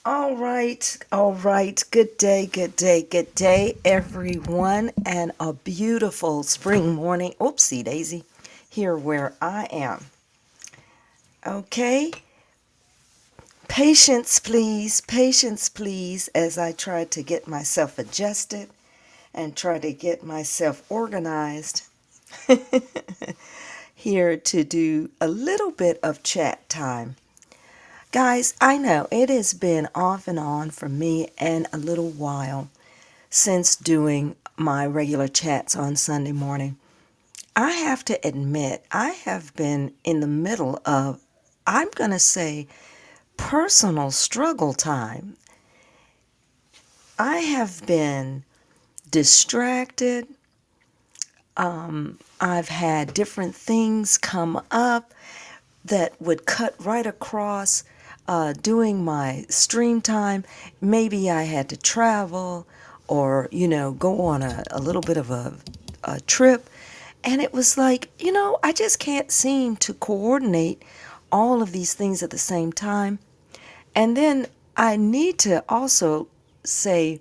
All right. Good day, good day, good day, everyone, and a beautiful spring morning. Oopsie daisy, here where I am. Okay, patience, please, as I try to get myself adjusted and try to get myself organized here to do a little bit of chat time. Guys, I know it has been off and on for me and a little while since doing my regular chats on Sunday morning. I have to admit, I have been in the middle of, I'm going to say, personal struggle time. I have been distracted. I've had different things come up that would cut right across doing my stream time. Maybe I had to travel or, go on a little bit of a trip. And it was like, I just can't seem to coordinate all of these things at the same time. And then I need to also say,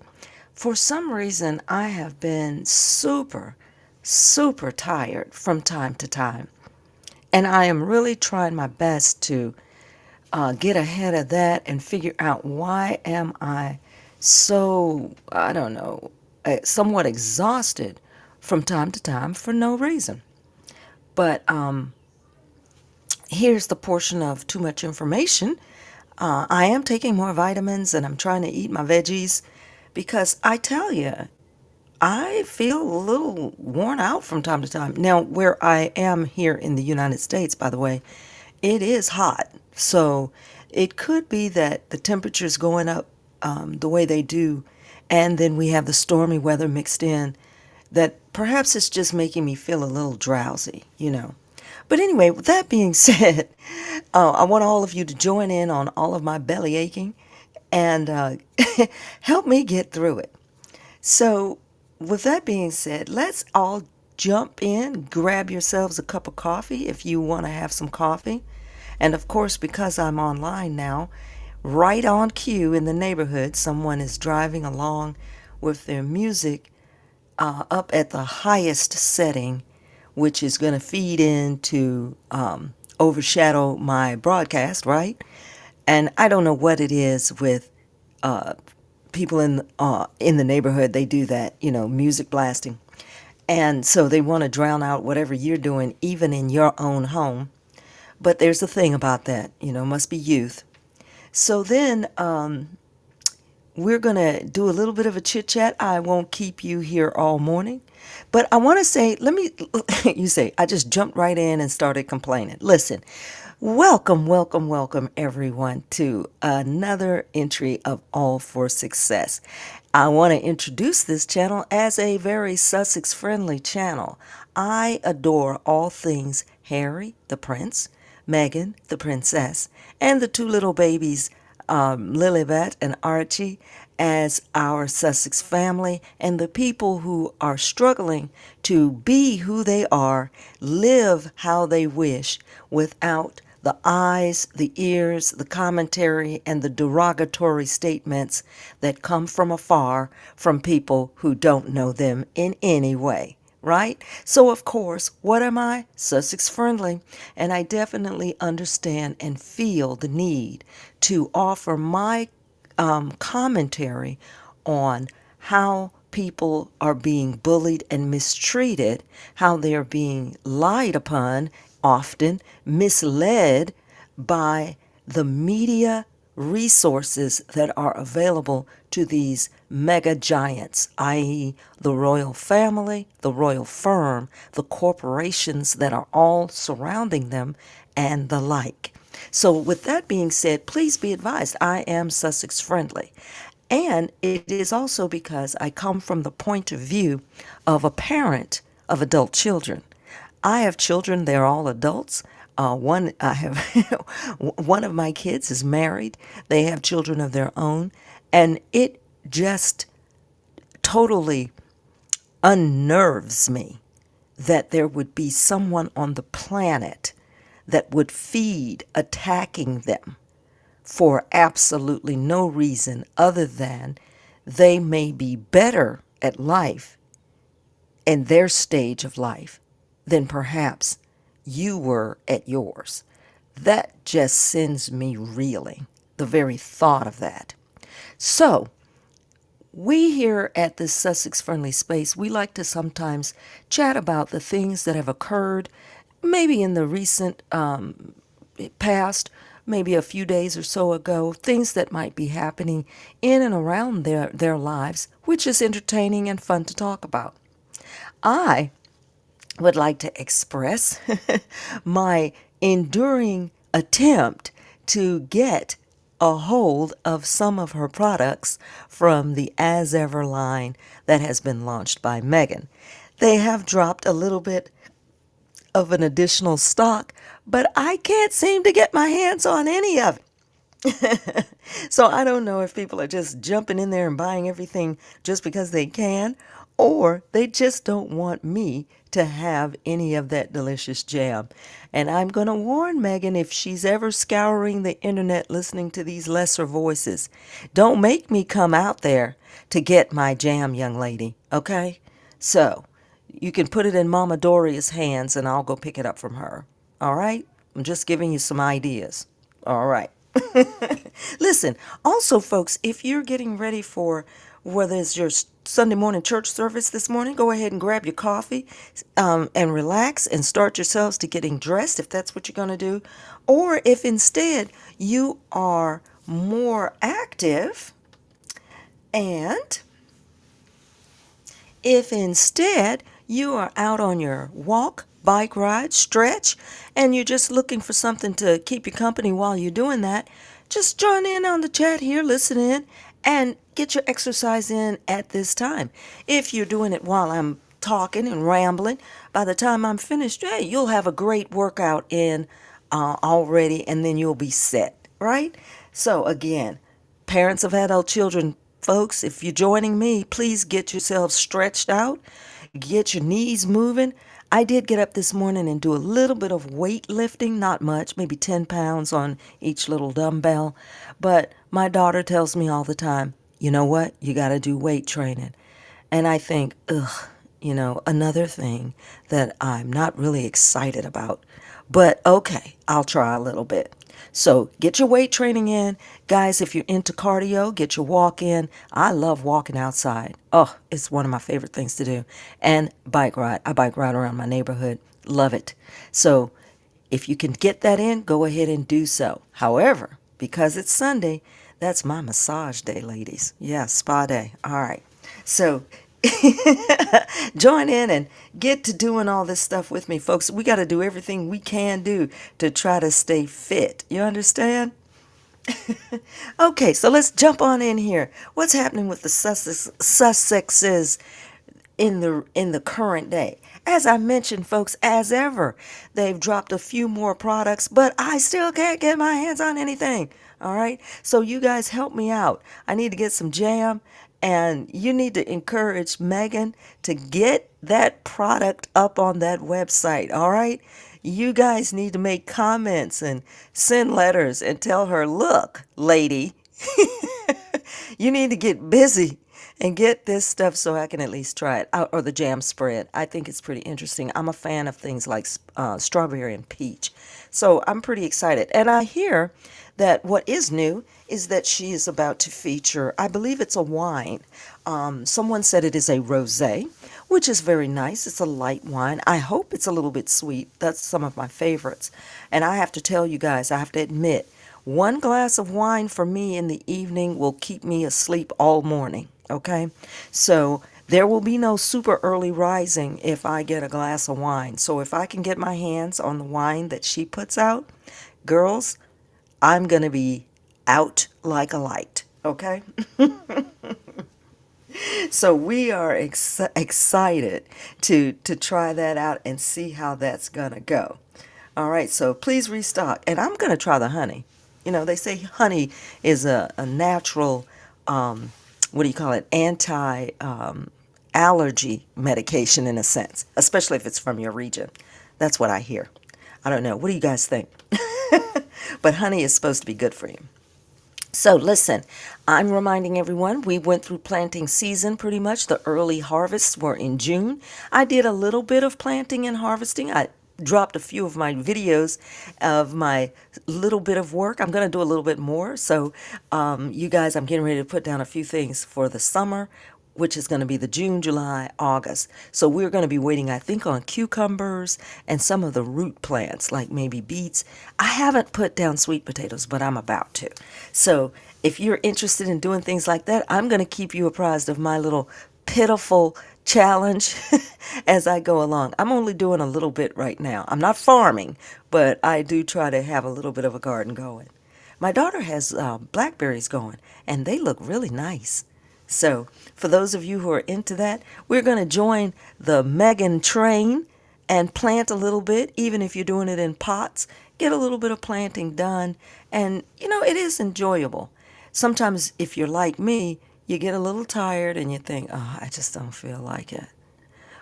for some reason, I have been super tired from time to time. And I am really trying my best to get ahead of that and figure out why am I so, I don't know, somewhat exhausted from time to time for no reason. But here's the portion of too much information. I am taking more vitamins and I'm trying to eat my veggies because I tell you, I feel a little worn out from time to time. Now, where I am here in the United States, by the way, it is hot. So it could be that the temperature's going up the way they do, and then we have the stormy weather mixed in, that perhaps it's just making me feel a little drowsy. But anyway, with that being said, I want all of you to join in on all of my belly aching and help me get through it. So, with that being said, let's all jump in, grab yourselves a cup of coffee if you want to have some coffee. And of course, because I'm online now, right on cue in the neighborhood, someone is driving along with their music up at the highest setting, which is going to feed into overshadow my broadcast, right? And I don't know what it is with uh, people in the neighborhood. They do that, music blasting, and so they want to drown out whatever you're doing, even in your own home. But there's a thing about that, must be youth. So then we're going to do a little bit of a chit chat. I won't keep you here all morning. But I want to say, you say, I just jumped right in and started complaining. Listen, welcome, everyone, to another entry of All for Success. I want to introduce this channel as a very Sussex friendly channel. I adore all things Harry, the Prince, Meghan, the Princess, and the two little babies, Lilibet and Archie, as our Sussex family, and the people who are struggling to be who they are, live how they wish, without the eyes, the ears, the commentary, and the derogatory statements that come from afar from people who don't know them in any way. Right? So, of course, what am I? Sussex friendly. And I definitely understand and feel the need to offer my commentary on how people are being bullied and mistreated, how they are being lied upon, often misled by the media resources that are available to these mega giants, i.e., the royal family, the royal firm, the corporations that are all surrounding them, and the like. So, with that being said, please be advised I am Sussex friendly. And it is also because I come from the point of view of a parent of adult children. I have children, they're all adults. One I have one of my kids is married. They have children of their own, and it just totally unnerves me that there would be someone on the planet that would feed attacking them for absolutely no reason other than they may be better at life in their stage of life than perhaps you were at yours. That just sends me reeling, the very thought of that. So, we here at this Sussex Friendly Space, we like to sometimes chat about the things that have occurred, maybe in the recent past, maybe a few days or so ago, things that might be happening in and around their lives, which is entertaining and fun to talk about. I would like to express my enduring attempt to get a hold of some of her products from the Asever line that has been launched by Megan. They have dropped a little bit of an additional stock, but I can't seem to get my hands on any of it. So I don't know if people are just jumping in there and buying everything just because they can, or they just don't want me to have any of that delicious jam. And I'm going to warn Megan, if she's ever scouring the internet listening to these lesser voices, don't make me come out there to get my jam, young lady, okay? So you can put it in Mama Doria's hands and I'll go pick it up from her. All right? I'm just giving you some ideas. All right. Listen, also, folks, if you're getting ready for whether it's your Sunday morning church service this morning, go ahead and grab your coffee and relax and start yourselves to getting dressed if that's what you're going to do. Or if instead you are more active and if instead you are out on your walk, bike ride, stretch, and you're just looking for something to keep you company while you're doing that, just join in on the chat here, listen in, and get your exercise in at this time. If you're doing it while I'm talking and rambling, by the time I'm finished, hey, you'll have a great workout in already, and then you'll be set, right? So again, parents of adult children, folks, if you're joining me, please get yourselves stretched out, get your knees moving. I did get up this morning and do a little bit of weight lifting, not much, maybe 10 pounds on each little dumbbell. But my daughter tells me all the time, you know what? You got to do weight training. And I think, ugh, another thing that I'm not really excited about. But okay, I'll try a little bit. So get your weight training in. Guys, if you're into cardio, get your walk in. I love walking outside. Oh, it's one of my favorite things to do. And bike ride. I bike ride around my neighborhood. Love it. So if you can get that in, go ahead and do so. However, because it's Sunday, that's my massage day, ladies. Yeah, spa day. All right. So join in and get to doing all this stuff with me, folks. We got to do everything we can do to try to stay fit. You understand? Okay, so let's jump on in here. What's happening with the Sussexes in the current day? As I mentioned, folks, as ever, they've dropped a few more products, but I still can't get my hands on anything. All right, so you guys help me out. I need to get some jam, and you need to encourage Megan to get that product up on that website. All right, you guys need to make comments and send letters and tell her, look, lady, you need to get busy and get this stuff so I can at least try it. Or the jam spread. I think it's pretty interesting. I'm a fan of things like strawberry and peach. So I'm pretty excited. And I hear that what is new is that she is about to feature, I believe it's a wine. Someone said it is a rosé, which is very nice. It's a light wine. I hope it's a little bit sweet. That's some of my favorites. And I have to tell you guys, I have to admit, one glass of wine for me in the evening will keep me asleep all morning, okay? So there will be no super early rising if I get a glass of wine. So if I can get my hands on the wine that she puts out, girls, I'm going to be out like a light, okay? So we are excited to try that out and see how that's going to go. All right, so please restock. And I'm going to try the honey. They say honey is a natural, what do you call it, allergy medication in a sense, especially if it's from your region. That's what I hear. I don't know. What do you guys think? But honey is supposed to be good for you. So listen, I'm reminding everyone we went through planting season pretty much. The early harvests were in June. I did a little bit of planting and harvesting. I dropped a few of my videos of my little bit of work. I'm going to do a little bit more. So you guys, I'm getting ready to put down a few things for the summer, which is going to be the June, July, August. So we're going to be waiting, I think, on cucumbers and some of the root plants, like maybe beets. I haven't put down sweet potatoes, but I'm about to. So if you're interested in doing things like that, I'm going to keep you apprised of my little pitiful challenge as I go along. I'm only doing a little bit right now. I'm not farming, but I do try to have a little bit of a garden going. My daughter has blackberries going, and they look really nice. So, for those of you who are into that, we're going to join the Megan train and plant a little bit, even if you're doing it in pots. Get a little bit of planting done, and it is enjoyable. Sometimes, if you're like me, you get a little tired and you think, oh, I just don't feel like it.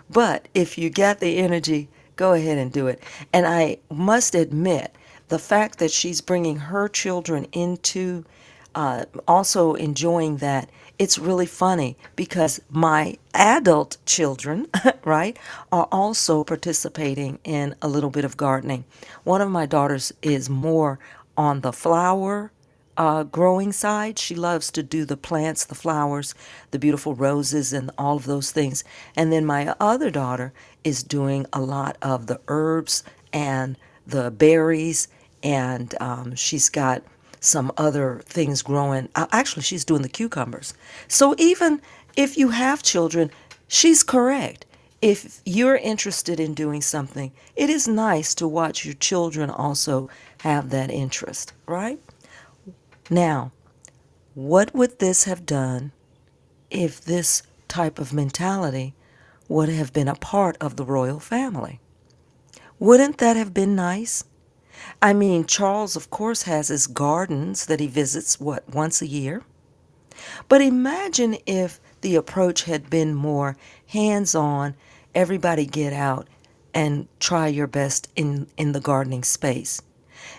But if you got the energy, go ahead and do it. And I must admit, the fact that she's bringing her children into also enjoying that, it's really funny because my adult children, right, are also participating in a little bit of gardening. One of my daughters is more on the flower growing side. She loves to do the plants, the flowers, the beautiful roses, and all of those things. And then my other daughter is doing a lot of the herbs and the berries, and she's got some other things growing. Actually, she's doing the cucumbers. So even if you have children, she's correct. If you're interested in doing something, it is nice to watch your children also have that interest, right? Now, what would this have done if this type of mentality would have been a part of the royal family? Wouldn't that have been nice? I mean, Charles, of course, has his gardens that he visits, once a year? But imagine if the approach had been more hands on, everybody get out and try your best in the gardening space.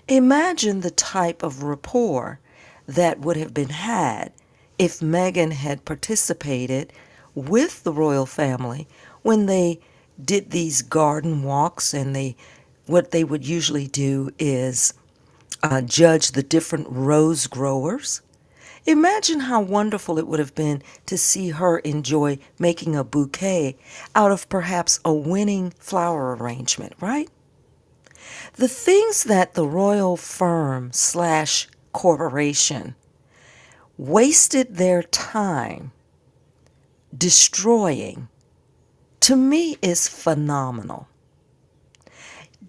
Imagine the type of rapport that would have been had if Meghan had participated with the royal family when they did these garden walks, and what they would usually do is judge the different rose growers. Imagine how wonderful it would have been to see her enjoy making a bouquet out of perhaps a winning flower arrangement, right? The things that the royal firm slash corporation wasted their time destroying, to me, is phenomenal.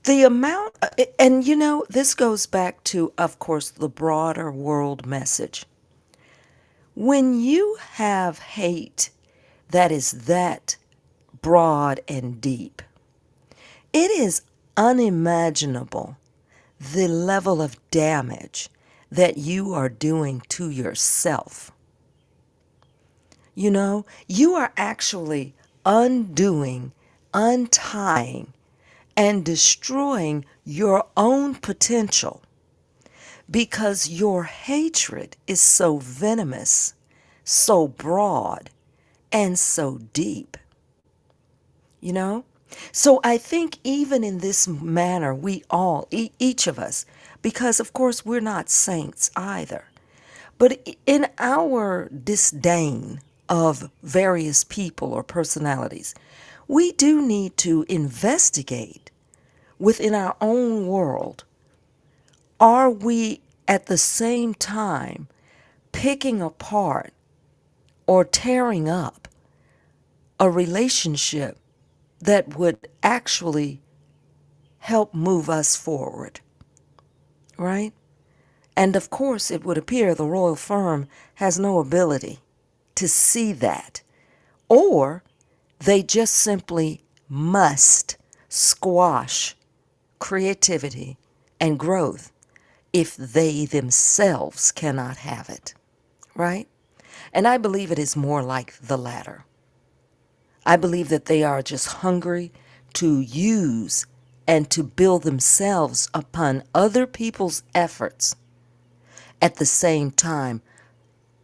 The amount, and this goes back to, of course, the broader world message. When you have hate that is that broad and deep, it is unimaginable the level of damage that you are doing to yourself. You are actually undoing, untying, and destroying your own potential because your hatred is so venomous, so broad, and so deep. You know? So I think even in this manner, we all, each of us, because of course we're not saints either, but in our disdain of various people or personalities, we do need to investigate within our own world. Are we at the same time picking apart or tearing up a relationship that would actually help move us forward, right? And of course, it would appear the royal firm has no ability to see that, or they just simply must squash creativity and growth if they themselves cannot have it, right? And I believe it is more like the latter. I believe that they are just hungry to use and to build themselves upon other people's efforts at the same time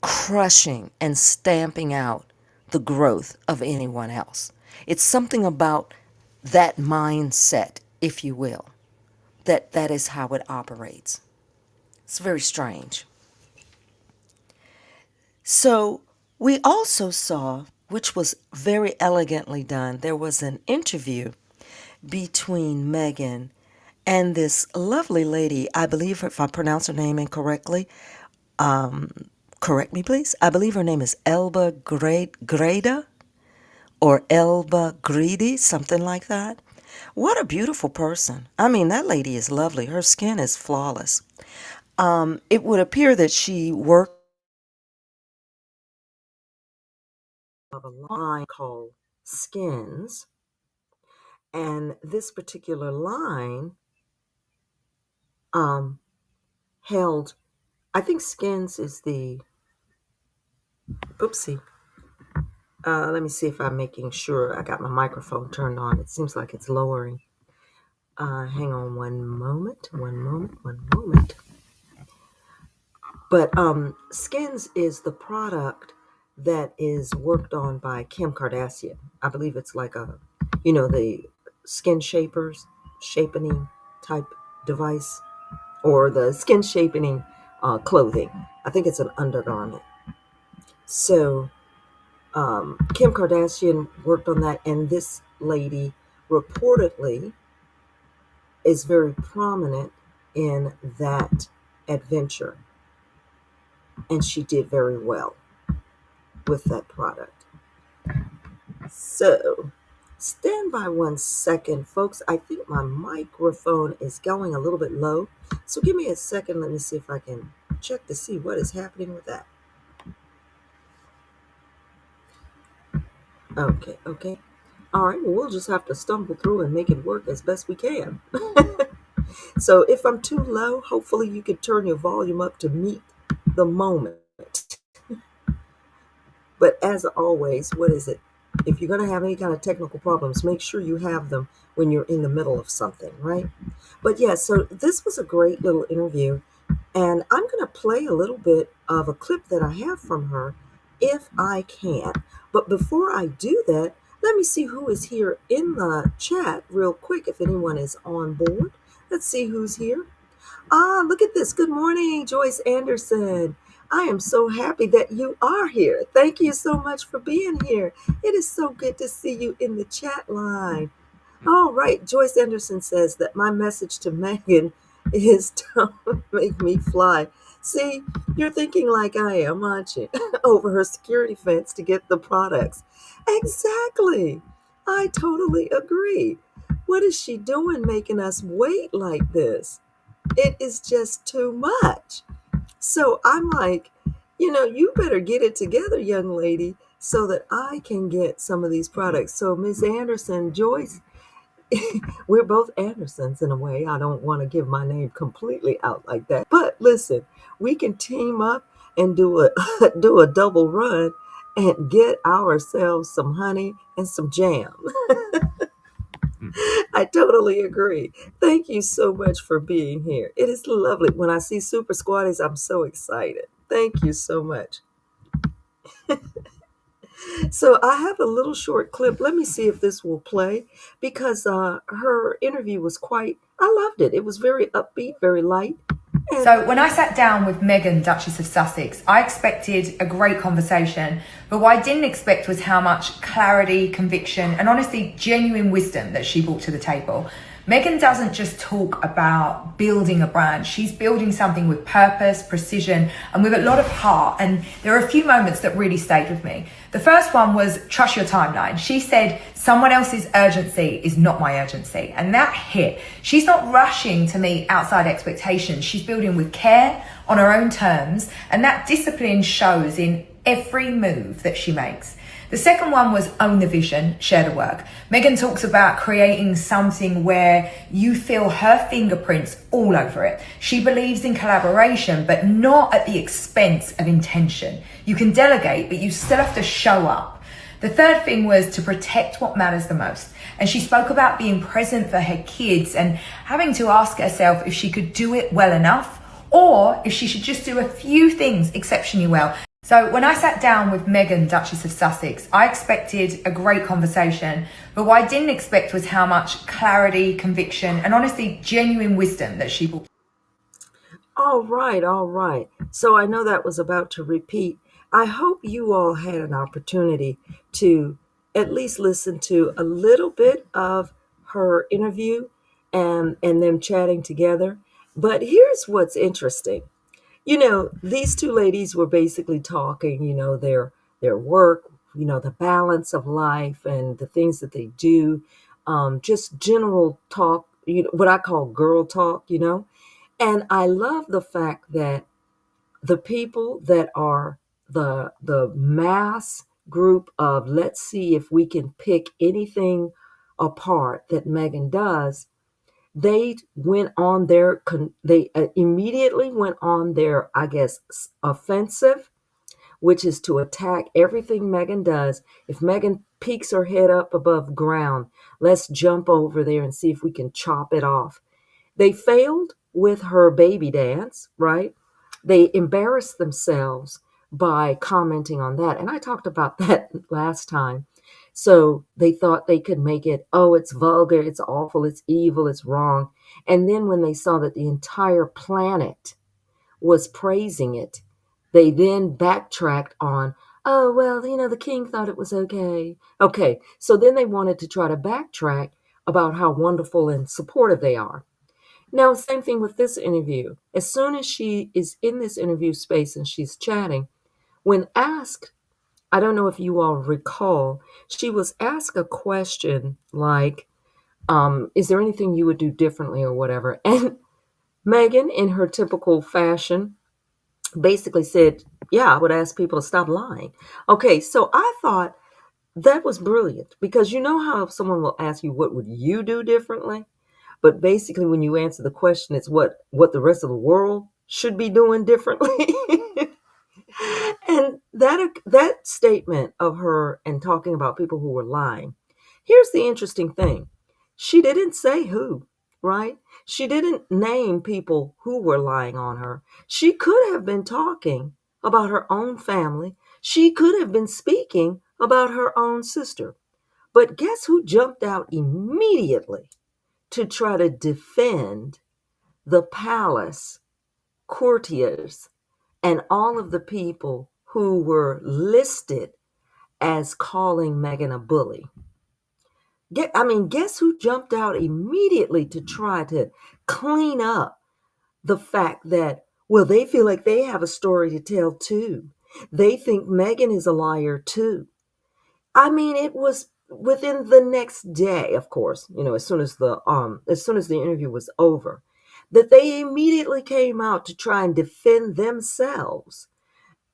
crushing and stamping out the growth of anyone else. It's something about that mindset, if you will, that is how it operates. It's very strange. So we also saw, which was very elegantly done, there was an interview between Megan and this lovely lady. I believe, if I pronounce her name incorrectly, correct me please. I believe her name is Elba Greda or Elba Greedy, something like that. What a beautiful person. I mean, that lady is lovely. Her skin is flawless. It would appear that she worked of a line called Skins, and this particular line held, I think Skins is the, oopsie, let me see if I'm making sure I got my microphone turned on. It seems like it's lowering. Hang on one moment. But Skins is the product that is worked on by Kim Kardashian. I believe it's like the skin shaping type device, or the skin shaping clothing. I think it's an undergarment. So Kim Kardashian worked on that, and this lady reportedly is very prominent in that adventure, and she did very well with that product. So stand by 1 second, folks. I think my microphone is going a little bit low, so give me a second. Let me see if I can check to see what is happening with that. Okay. All right, well, we'll just have to stumble through and make it work as best we can. So if I'm too low, hopefully you can turn your volume up to meet the moment. But as always, what is it? If you're going to have any kind of technical problems, make sure you have them when you're in the middle of something, right? But yeah, so this was a great little interview, and I'm going to play a little bit of a clip that I have from her, if I can. But before I do that, let me see who is here in the chat real quick, if anyone is on board. Let's see who's here. Look at this. Good morning, Joyce Anderson. I am so happy that you are here. Thank you so much for being here. It is so good to see you in the chat line. All right. Joyce Anderson says that my message to Megan is don't make me fly. See, you're thinking like I am, aren't you? Over her security fence to get the products. Exactly. I totally agree. What is she doing making us wait like this? It is just too much. So I'm like, you better get it together, young lady, so that I can get some of these products. So Miss Anderson, Joyce, we're both Andersons in a way. I don't want to give my name completely out like that. But listen, we can team up and do a double run and get ourselves some honey and some jam. I totally agree. Thank you so much for being here. It is lovely. When I see Super Squatties, I'm so excited. Thank you so much. So I have a little short clip. Let me see if this will play, because her interview was I loved it. It was very upbeat, very light. So when I sat down with Meghan, Duchess of Sussex, I expected a great conversation, but what I didn't expect was how much clarity, conviction, and honestly, genuine wisdom that she brought to the table. Meghan doesn't just talk about building a brand. She's building something with purpose, precision, and with a lot of heart. And there are a few moments that really stayed with me. The first one was trust your timeline. She said, someone else's urgency is not my urgency. And that hit. She's not rushing to meet outside expectations. She's building with care on her own terms. And that discipline shows in every move that she makes. The second one was own the vision, share the work. Meghan talks about creating something where you feel her fingerprints all over it. She believes in collaboration, but not at the expense of intention. You can delegate, but you still have to show up. The third thing was to protect what matters the most. And she spoke about being present for her kids and having to ask herself if she could do it well enough, or if she should just do a few things exceptionally well. So when I sat down with Meghan, Duchess of Sussex, I expected a great conversation, but what I didn't expect was how much clarity, conviction, and honestly, genuine wisdom that she brought. All right, all right. So I know that was about to repeat. I hope you all had an opportunity to at least listen to a little bit of her interview and them chatting together. But here's what's interesting. These two ladies were basically talking, their work, the balance of life and the things that they do, just general talk, what I call girl talk. And I love the fact that the people that are the mass group of let's see if we can pick anything apart that Megan does, they went on they immediately went on their, I guess, offensive, which is to attack everything Megan does. If Megan peeks her head up above ground, let's jump over there and see if we can chop it off. They failed with her baby dance, right? They embarrassed themselves by commenting on that. And I talked about that last time. So they thought they could make it, oh, it's vulgar, it's awful, it's evil, it's wrong. And then when they saw that the entire planet was praising it, they then backtracked on, oh, well, the king thought it was okay. Okay, so then they wanted to try to backtrack about how wonderful and supportive they are. Now, same thing with this interview. As soon as she is in this interview space and she's chatting, when asked, I don't know if you all recall, she was asked a question like, is there anything you would do differently or whatever? And Megan, in her typical fashion, basically said, yeah, I would ask people to stop lying. Okay, so I thought that was brilliant because you know how if someone will ask you, what would you do differently? But basically, when you answer the question, it's what the rest of the world should be doing differently. And that statement of her and talking about people who were lying. Here's the interesting thing. She didn't say who, right? She didn't name people who were lying on her. She could have been talking about her own family. She could have been speaking about her own sister. But guess who jumped out immediately to try to defend the palace courtiers and all of the people who were listed as calling Meghan a bully? Guess who jumped out immediately to try to clean up the fact that, well, they feel like they have a story to tell too. They think Meghan is a liar too. It was within the next day, of course, as soon as the interview was over, that they immediately came out to try and defend themselves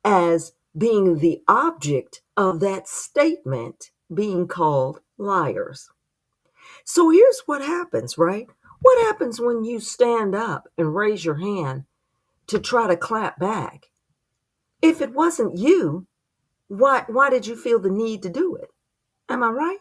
as being the object of that statement being called liars. So here's what happens, right? What happens when you stand up and raise your hand to try to clap back? If it wasn't you, why did you feel the need to do it? Am I right?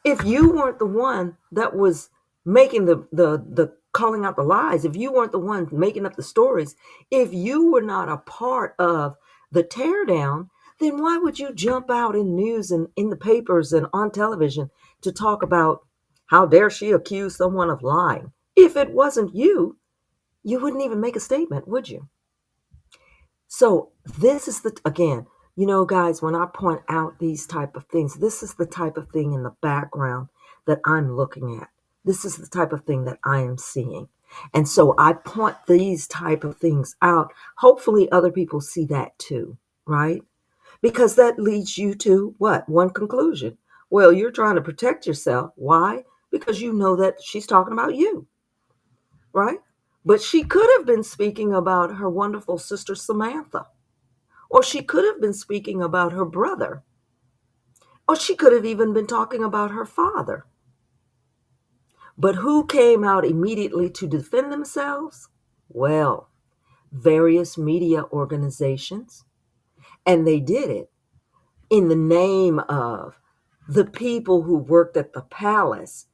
If you weren't the one that was making the calling out the lies, if you weren't the one making up the stories, if you were not a part of the teardown, then why would you jump out in news and in the papers and on television to talk about how dare she accuse someone of lying? If it wasn't you, you wouldn't even make a statement, would you? So this is again, guys, when I point out these type of things, this is the type of thing in the background that I'm looking at. This is the type of thing that I am seeing. And so I point these type of things out. Hopefully other people see that too, right? Because that leads you to what? One conclusion. Well, you're trying to protect yourself. Why? Because you know that she's talking about you, right? But she could have been speaking about her wonderful sister Samantha. Or she could have been speaking about her brother. Or she could have even been talking about her father. But who came out immediately to defend themselves? Well, various media organizations. And they did it in the name of the people who worked at the palace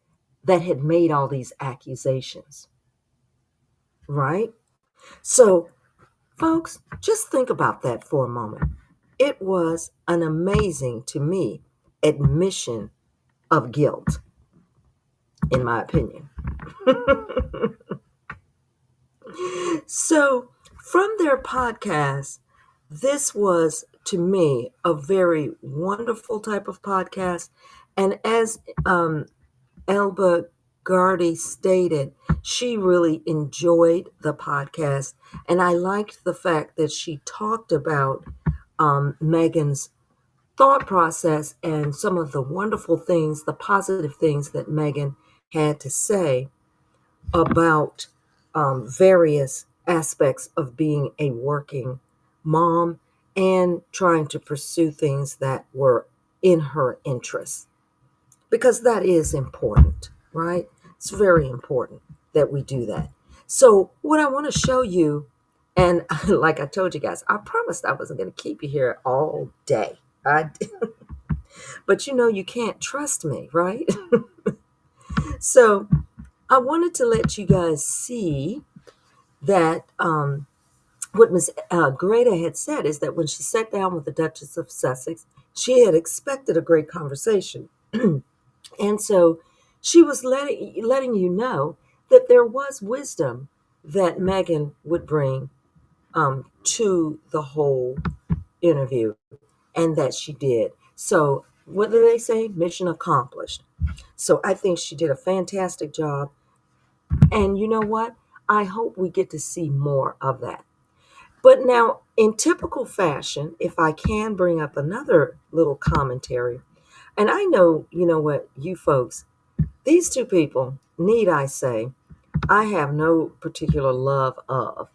that had made all these accusations. Right? So, folks, just think about that for a moment. It was an amazing, to me, admission of guilt, in my opinion. So, from their podcast, this was to me a very wonderful type of podcast. And as Elba Gardy stated, she really enjoyed the podcast. And I liked the fact that she talked about Megan's thought process and some of the wonderful things, the positive things that Megan had to say about various aspects of being a working mom and trying to pursue things that were in her interest. Because that is important, right? It's very important that we do that. So, what I want to show you, and like I told you guys, I promised I wasn't going to keep you here all day. But you can't trust me, right? So, I wanted to let you guys see that what Miss Greta had said is that when she sat down with the Duchess of Sussex, she had expected a great conversation. And so she was letting you know that there was wisdom that Megan would bring to the whole interview, and that she did. So, what do they say? Mission accomplished. So, I think she did a fantastic job. And you know what? I hope we get to see more of that. But now, in typical fashion, if I can bring up another little commentary, and I know, you know what, you folks, these two people, need I say, I have no particular love of,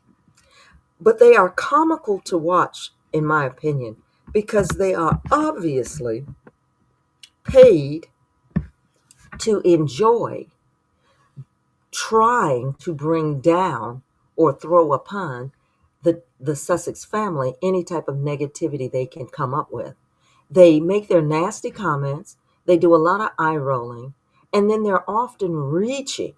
but they are comical to watch, in my opinion, because they are obviously paid to enjoy trying to bring down or throw upon the Sussex family any type of negativity they can come up with. They make their nasty comments, they do a lot of eye rolling, and then they're often reaching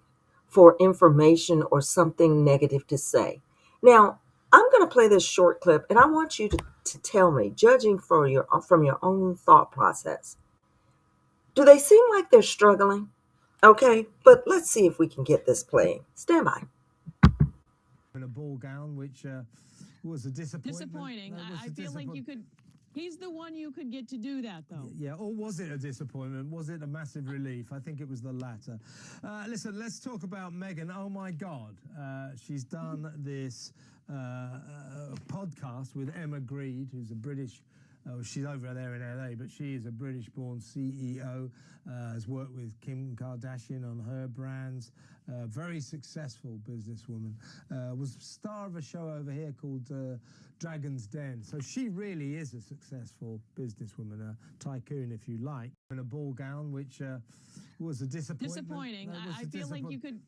for information or something negative to say. Now, I'm going to play this short clip, and I want you to tell me, judging from your own thought process, do they seem like they're struggling? Okay, but let's see if we can get this playing. Stand by. In a ball gown, which was a disappointment. Disappointing. I feel like you could. He's the one you could get to do that, though. Yeah, or was it a disappointment? Was it a massive relief? I think it was the latter. Listen, let's talk about Meghan. Oh my God, she's done this podcast with Emma Grede, who's a British. She's over there in LA, but she is a British-born CEO. Has worked with Kim Kardashian on her brands. Very successful businesswoman. Was star of a show over here called Dragon's Den. So she really is a successful businesswoman, a tycoon, if you like. In a ball gown, which was a disappointment. Disappointing. I feel like you could.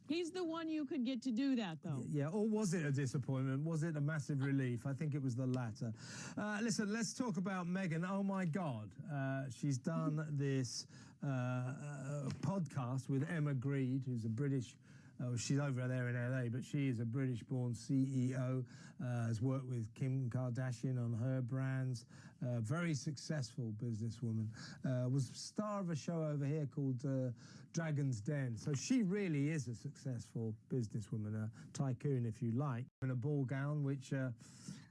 He's the one you could get to do that, though. Yeah, or was it a disappointment? Was it a massive relief? I think it was the latter. Listen, let's talk about Meghan. Oh my God, she's done this podcast with Emma Grede, who's a British. She's over there in LA, but she is a British-born CEO. Has worked with Kim Kardashian on her brands. Very successful businesswoman. Was star of a show over here called Dragon's Den. So she really is a successful businesswoman, a tycoon, if you like. In a ball gown, which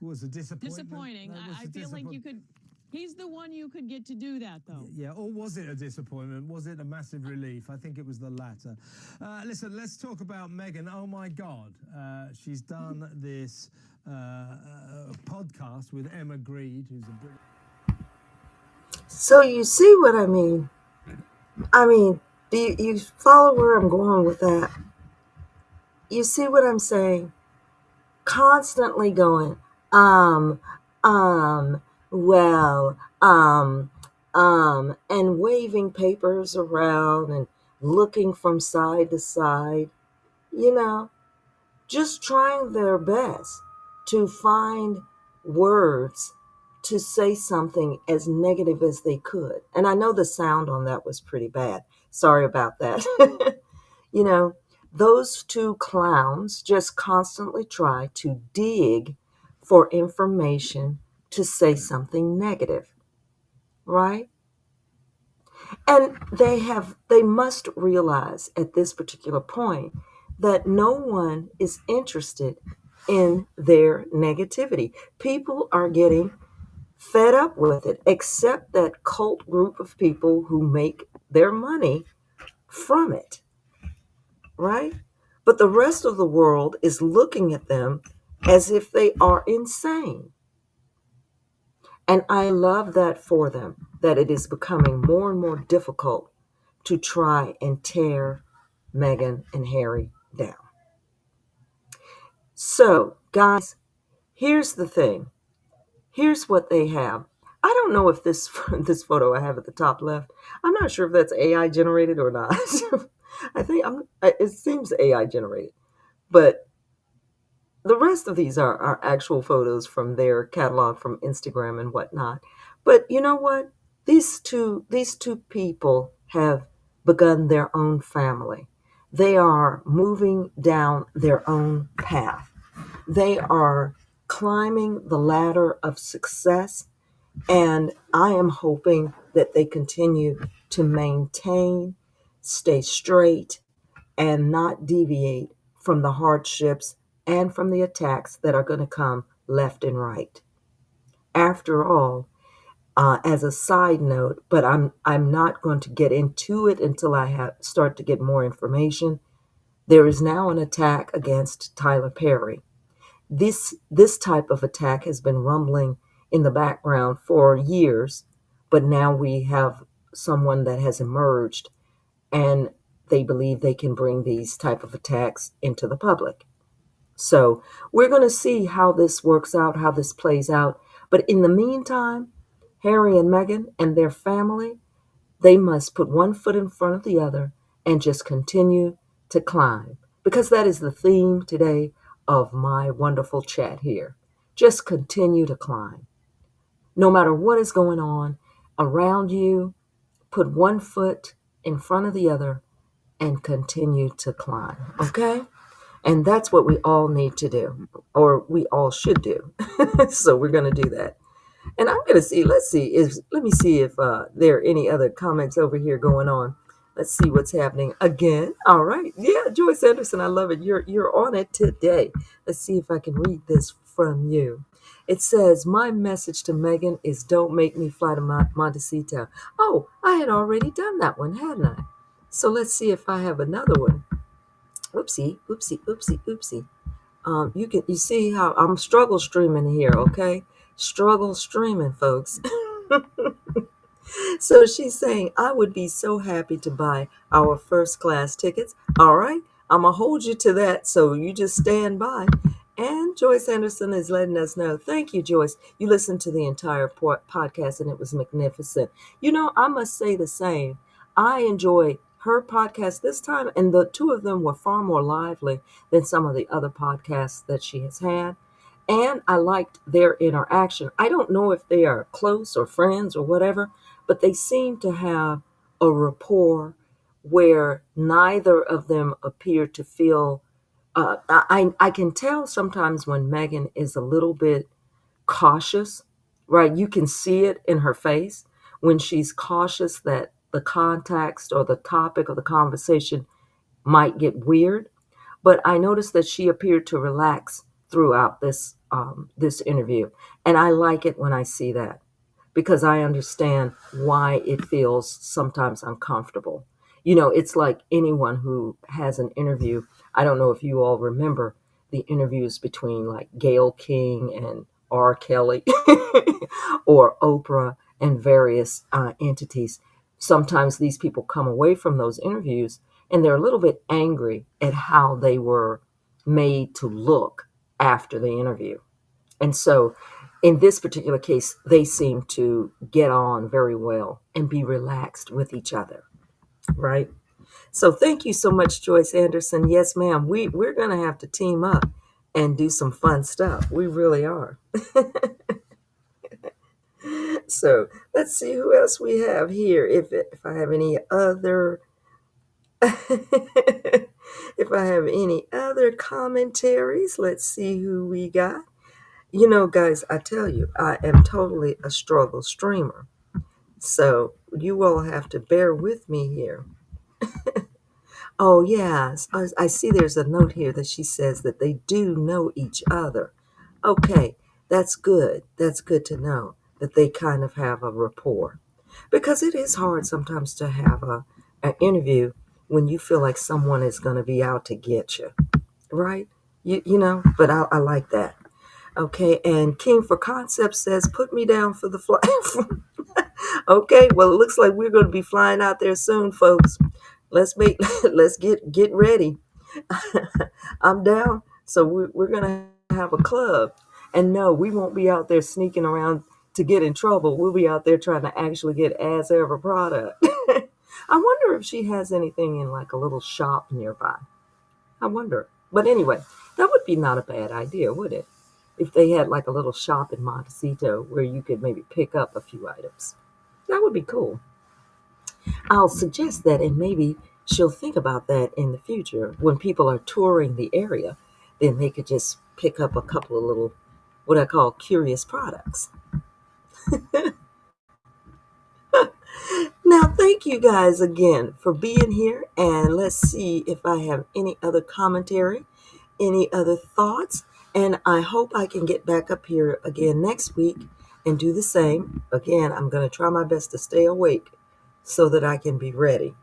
was a disappointment. Disappointing. I feel like you could. He's the one you could get to do that, though. Yeah, or was it a disappointment? Was it a massive relief? I think it was the latter. Listen, let's talk about Meghan. Oh my God, she's done this podcast with Emma Grede, who's a British. So you see what I mean? I mean, do you follow where I'm going with that? You see what I'm saying? Constantly going, um, um, well, and waving papers around and looking from side to side, you know, just trying their best to find words to say something as negative as they could. And I know the sound on that was pretty bad. Sorry about that. you know, Those two clowns just constantly try to dig for information to say something negative, right? And they must realize at this particular point that no one is interested in their negativity. People are getting fed up with it, except that cult group of people who make their money from it, right? But the rest of the world is looking at them as if they are insane. And I love that for them, that it is becoming more and more difficult to try and tear Meghan and Harry down. So, guys, here's the thing. Here's what they have. I don't know if this this photo I have at the top left, I'm not sure if that's AI generated or not. It seems AI generated. But the rest of these are actual photos from their catalog from Instagram and whatnot. But you know what? These two people have begun their own family. They are moving down their own path. They are climbing the ladder of success, and I am hoping that they continue to maintain, stay straight, and not deviate from the hardships and from the attacks that are going to come left and right. After all, as a side note, but I'm not going to get into it until I start to get more information. There is now an attack against Tyler Perry. This type of attack has been rumbling in the background for years, but now we have someone that has emerged, and they believe they can bring these type of attacks into the public. So we're going to see how this works out, how this plays out. But in the meantime, Harry and Meghan and their family, they must put one foot in front of the other and just continue to climb. Because that is the theme today of my wonderful chat here. Just continue to climb. No matter what is going on around you, put one foot in front of the other and continue to climb. Okay? And that's what we all need to do, or we all should do. So we're going to do that. And I'm going to see, let me see if there are any other comments over here going on. Let's see what's happening again. All right. Yeah, Joyce Anderson, I love it. You're on it today. Let's see if I can read this from you. It says, my message to Meghan is don't make me fly to Montecito. Oh, I had already done that one, hadn't I? So let's see if I have another one. Oopsie, oopsie, oopsie, oopsie. You see how I'm struggle streaming here, okay? Struggle streaming, folks. So she's saying, I would be so happy to buy our first class tickets. All right, I'm going to hold you to that, so you just stand by. And Joyce Anderson is letting us know. Thank you, Joyce. You listened to the entire podcast, and it was magnificent. You know, I must say the same. I enjoy her podcast this time, and the two of them were far more lively than some of the other podcasts that she has had. And I liked their interaction. I don't know if they are close or friends or whatever, but they seem to have a rapport where neither of them appear to feel. I can tell sometimes when Meghan is a little bit cautious, right? You can see it in her face when she's cautious that the context or the topic of the conversation might get weird. But I noticed that she appeared to relax throughout this interview, and I like it when I see that because I understand why it feels sometimes uncomfortable. You know, it's like anyone who has an interview. I don't know if you all remember the interviews between like Gayle King and R. Kelly or Oprah and various entities. Sometimes these people come away from those interviews and they're a little bit angry at how they were made to look after the interview. And so in this particular case, they seem to get on very well and be relaxed with each other, right? So thank you so much, Joyce Anderson. Yes, ma'am, we're going to have to team up and do some fun stuff. We really are. So let's see who else we have here. If I have any other if if I have any other commentaries. Let's see who we got. You know, guys, I tell you, I am totally a struggle streamer. So you all have to bear with me here. Oh, yes. I see there's a note here that she says that they do know each other. Okay, that's good. That's good to know that they kind of have a rapport. Because it is hard sometimes to have an interview when you feel like someone is going to be out to get you, right? You know, but I like that. Okay, and King for Concept says, put me down for the flight. Okay, well, it looks like we're going to be flying out there soon, folks. Let's make, let's get ready. I'm down, so we're gonna have a club, and no, we won't be out there sneaking around to get in trouble. We'll be out there trying to actually get asever product. I wonder if she has anything in like a little shop nearby. I wonder. But anyway, that would be not a bad idea, would it? If they had like a little shop in Montecito where you could maybe pick up a few items. That would be cool. I'll suggest that, and maybe she'll think about that in the future when people are touring the area. Then they could just pick up a couple of little, what I call curious products. Now, thank you guys again for being here, and let's see if I have any other commentary, any other thoughts, and I hope I can get back up here again next week and do the same. Again, I'm going to try my best to stay awake so that I can be ready.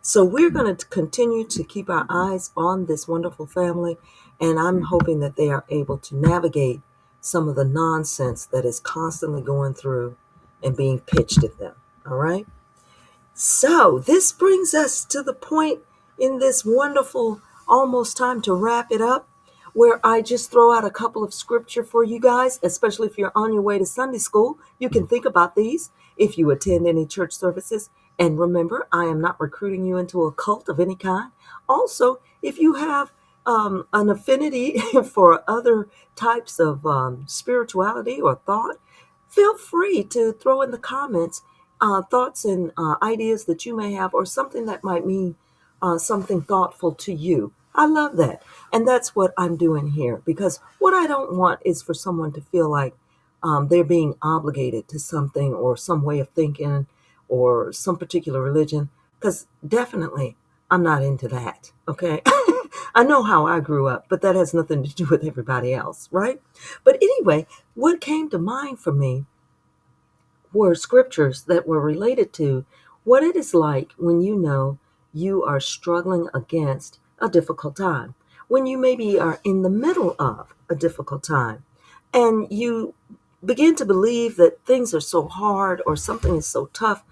So we're going to continue to keep our eyes on this wonderful family, and I'm hoping that they are able to navigate some of the nonsense that is constantly going through and being pitched at them. All right? So this brings us to the point in this wonderful, almost time to wrap it up, where I just throw out a couple of scripture for you guys, especially if you're on your way to Sunday school. You can think about these if you attend any church services. And remember, I am not recruiting you into a cult of any kind. Also, if you have an affinity for other types of spirituality or thought, feel free to throw in the comments thoughts and ideas that you may have, or something that might mean something thoughtful to you. I love that. And that's what I'm doing here, because what I don't want is for someone to feel like they're being obligated to something or some way of thinking or some particular religion, because definitely I'm not into that. Okay. I know how I grew up, but that has nothing to do with everybody else, right? But anyway, what came to mind for me were scriptures that were related to what it is like when you know you are struggling against a difficult time, when you maybe are in the middle of a difficult time, and you begin to believe that things are so hard or something is so tough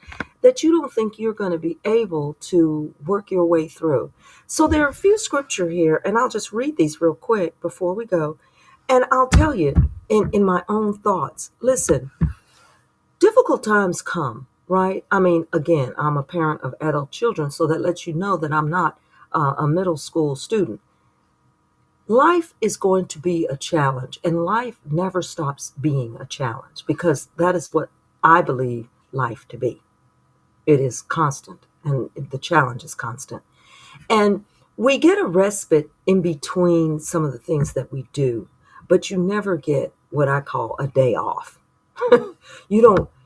that you don't think you're going to be able to work your way through. So there are a few scripture here, and I'll just read these real quick before we go. And I'll tell you in my own thoughts, listen, difficult times come, right? I mean, again, I'm a parent of adult children, so that lets you know that I'm not a middle school student. Life is going to be a challenge, and life never stops being a challenge, because that is what I believe life to be. It is constant, and the challenge is constant. And we get a respite in between some of the things that we do, but you never get what I call a day off. You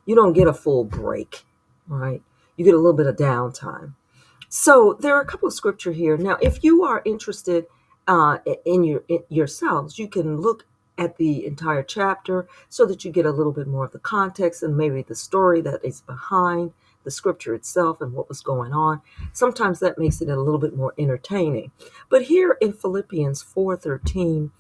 don't get a full break, right? You get a little bit of downtime. So there are a couple of scripture here. Now, if you are interested in yourselves, you can look at the entire chapter so that you get a little bit more of the context and maybe the story that is behind the scripture itself and what was going on. Sometimes that makes it a little bit more entertaining. But here in Philippians 4:13,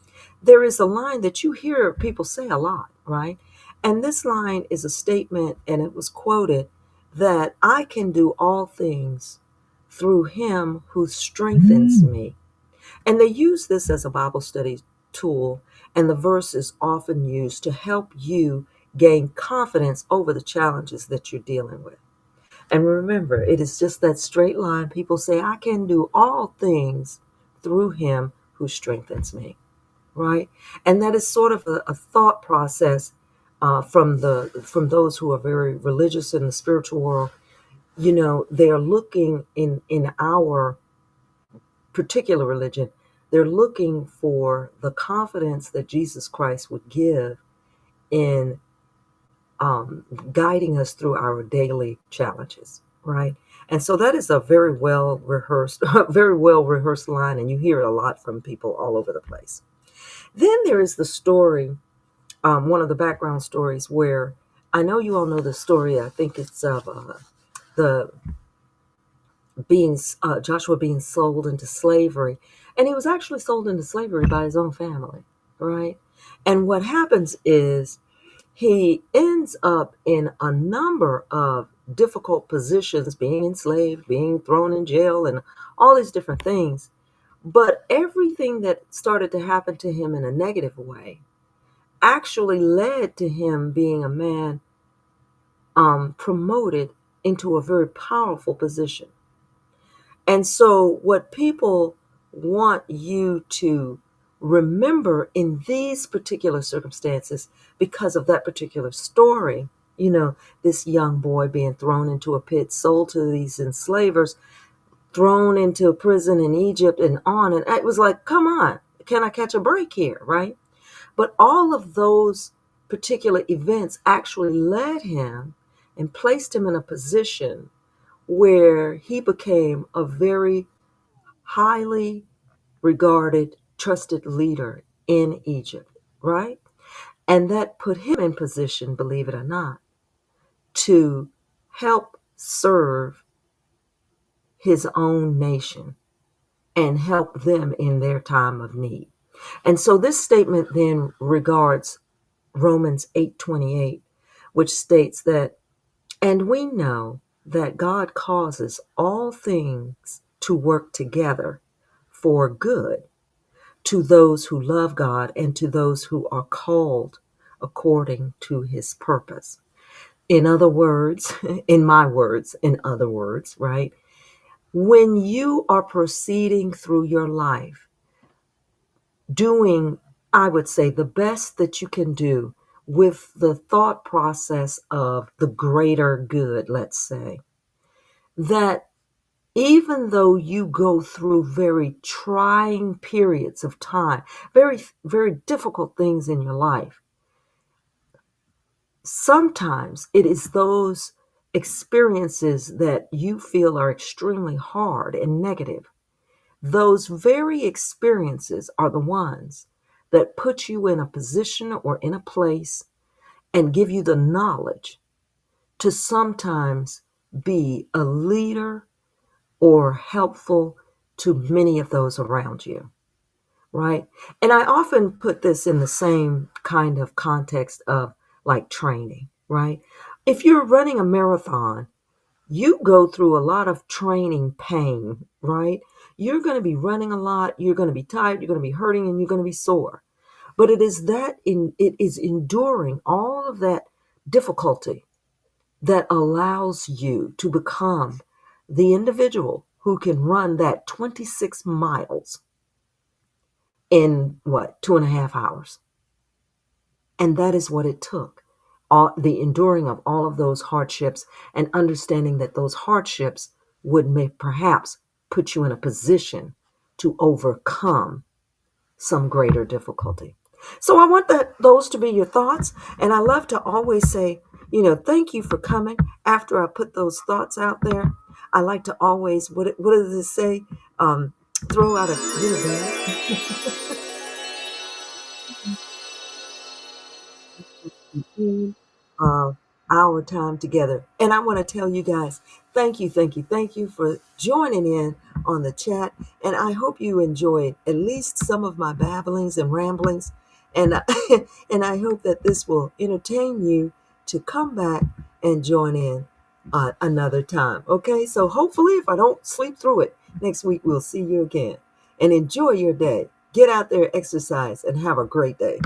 there is a line that you hear people say a lot, right? And this line is a statement, and it was quoted, that I can do all things through him who strengthens me. And they use this as a Bible study tool, and the verse is often used to help you gain confidence over the challenges that you're dealing with. And remember, it is just that straight line. People say, I can do all things through him who strengthens me, right? And that is sort of a thought process from those who are very religious in the spiritual world. You know, they are looking in our particular religion, they're looking for the confidence that Jesus Christ would give in guiding us through our daily challenges, right? And so that is a very well rehearsed, very well rehearsed line, and you hear it a lot from people all over the place. Then there is the story, one of the background stories where I know you all know the story. I think it's of the being Joshua being sold into slavery, and he was actually sold into slavery by his own family, right? And what happens is he ends up in a number of difficult positions, being enslaved, being thrown in jail, and all these different things. But everything that started to happen to him in a negative way actually led to him being a man promoted into a very powerful position. And so, what people want you to remember in these particular circumstances, because of that particular story, this young boy being thrown into a pit, sold to these enslavers, thrown into a prison in Egypt, and on. And it was like, come on, can I catch a break here, right? But all of those particular events actually led him and placed him in a position where he became a very highly regarded, trusted leader in Egypt, right? And that put him in position, believe it or not, to help serve his own nation and help them in their time of need. And so this statement then regards Romans 8:28, which states that, and we know that God causes all things to work together for good to those who love God and to those who are called according to his purpose. In other words, in other words, right? When you are proceeding through your life, doing, I would say, the best that you can do with the thought process of the greater good, let's say, that even though you go through very trying periods of time, very, very difficult things in your life, sometimes it is those experiences that you feel are extremely hard and negative. Those very experiences are the ones that put you in a position or in a place and give you the knowledge to sometimes be a leader or helpful to many of those around you, right? And I often put this in the same kind of context of like training, right? If you're running a marathon, you go through a lot of training pain, right? You're going to be running a lot, you're going to be tired, you're going to be hurting, and you're going to be sore. But it is enduring all of that difficulty that allows you to become the individual who can run that 26 miles in what, 2.5 hours. And that is what it took. The enduring of all of those hardships and understanding that those hardships would perhaps put you in a position to overcome some greater difficulty. So I want those to be your thoughts. And I love to always say, thank you for coming. After I put those thoughts out there, I like to always, what does it say? Throw out a little bag. Of our time together. And I want to tell you guys, thank you for joining in on the chat. And I hope you enjoyed at least some of my babblings and ramblings. And, and I hope that this will entertain you to come back and join in another time. Okay, so hopefully, if I don't sleep through it, next week we'll see you again. And enjoy your day. Get out there, exercise, and have a great day.